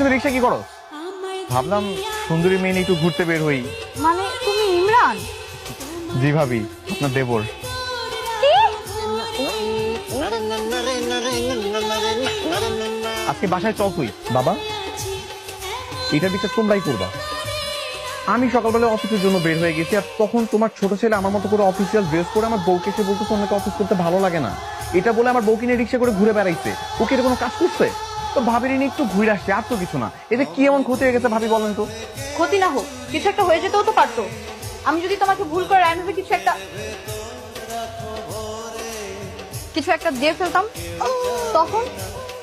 সাথে রিক্সা কি করো? ভাবলাম সুন্দরী মেয়ে নিয়ে একটু ঘুরতে বের হই। মানে তুমি ইমরান? জি ভাবি, আপনার দেবর। আজকে বাসায় চল তুই। বাবা, এটা বিচার তোমরাই করবা। আমি সকালবেলা অফিসের জন্য বের হয়ে গেছি, আর তখন তোমার ছোট ছেলে আমার মতো করে অফিসিয়াল ড্রেস করে আমার বউকে এসে বলতেছে অনেকে অফিস করতে ভালো লাগে না। এটা বলে আমার বউকে নিয়ে রিক্সা করে ঘুরে বেড়াইছে। ওকে এটা কোনো কাজ করছে? তো ভাবির নিয়ে একটু ঘুরে আসছে, আর তো কিছু না। এতে কি এমন ক্ষতি হয়ে গেছে ভাবি বলেন তো? ক্ষতি না হোক, কিছু একটা হয়ে যেতেও তো পারতো। আমি যদি তোমাকে ভুল করে রায়নাকে কিছু একটা দিয়ে ফেলতাম, তখন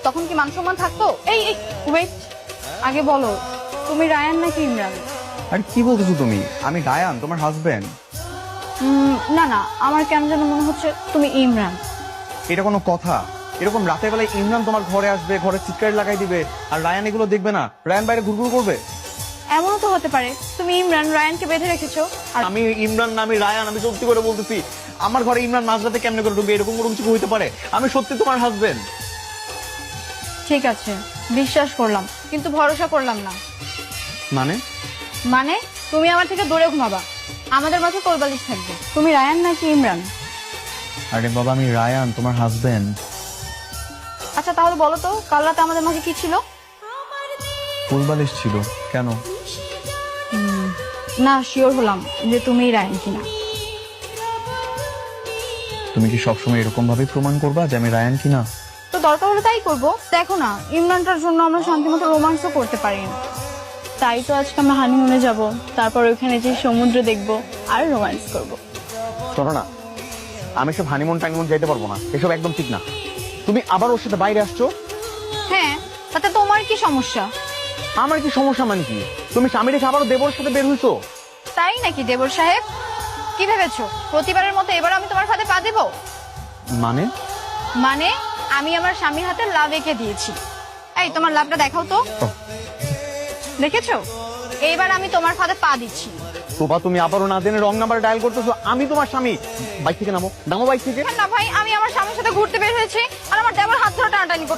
তখন কি মান সম্মান থাকতো? এই ওয়েট, আগে বলো তুমি রায়ান নাকি ইমরান? আর কি বলতেছো তুমি? আমি রায়ান, তোমার হাজবেন্ড। না না, আমার কেন যেন মনে হচ্ছে তুমি ইমরান। এটা কোনো কথা? এরকম রাতের বেলায় ইমরান তোমার ঘরে আসবে, ঘরে চিৎকার লাগাই দিবে, আর রায়ান এগুলো দেখবে না? রায়ান বাইরে ঘুরঘুর করবে? এমনও তো হতে পারে তুমি ইমরান রায়ানকে বেঁধে রেখেছো। আর আমি ইমরান না, আমি রায়ান। আমি সত্যি করে বলতেছি, আমার ঘরে ইমরান মাঝরাতে কেমনে করে ঢুকবে? এরকম কোনো কিছু হইতে পারে? আমি সত্যি তোমার হাজবেন্ড। ঠিক আছে, বিশ্বাস করলাম, কিন্তু ভরসা করলাম না। মানে? মানে তুমি আমার থেকে দূরে ঘুমাবা, আমাদের মাঝে কোলবালিশ থাকবে। তুমি রায়ান নাকি ইমরান? আরে বাবা, আমি রায়ান, তোমার হাজবেন্ড। আচ্ছা তাহলে বলো তো, কাল রাতে আমাদের মাঝে কি ছিল? ফুলবালিশ ছিল। কেন? না, শিওর হলাম যে তুমি রায়ান কিনা। তুমি কি সবসময় এরকম ভাবে প্রমাণ করবা যে আমি রায়ান কিনা? তো দরকার হলে তাই করবো। দেখো না, ইমরানটার জন্য আমরা শান্তিমতো রোমান্সও করতে পারি না। তাই তো আজকে আমরা হানিমুনে যাব, তারপর ওইখানে যে সমুদ্র দেখবো আর রোমান্স করব। শোনো না, আমি সব হানিমুন টানিমুন যাইতে পারবো না, এসব একদম ঠিক না। তুমি আবার ওর সাথে বাইরে আসছো। হ্যাঁ, তাতে তোমার কি সমস্যা? আমার কি সমস্যা মানে কি? তুমি স্বামী রেখে আবারও দেবর সাথে বের হইছো? তাই নাকি দেবর সাহেব? কি ভেবেছো প্রতিবারের মতো এবার আমি তোমার ফাঁদে পা দেব? মানে? মানে আমি আমার স্বামীর হাতে লাভ এঁকে দিয়েছি। এই তোমার লাভটা দেখাও তো। দেখেছো? এইবার আমি তোমার ফাঁদে পা দিচ্ছি। তোবা, তুমি আবারও না জেনে রং নাম্বার ডায়াল করতেছো। আমি তোমার স্বামী। বাইক থেকে নামো, নামো বাইক থেকে। না ভাই, আমি আমার স্বামীর সাথে ঘুরতে বের হয়েছি আর আমার দেবর হাত ধরে টানাটানি করছে।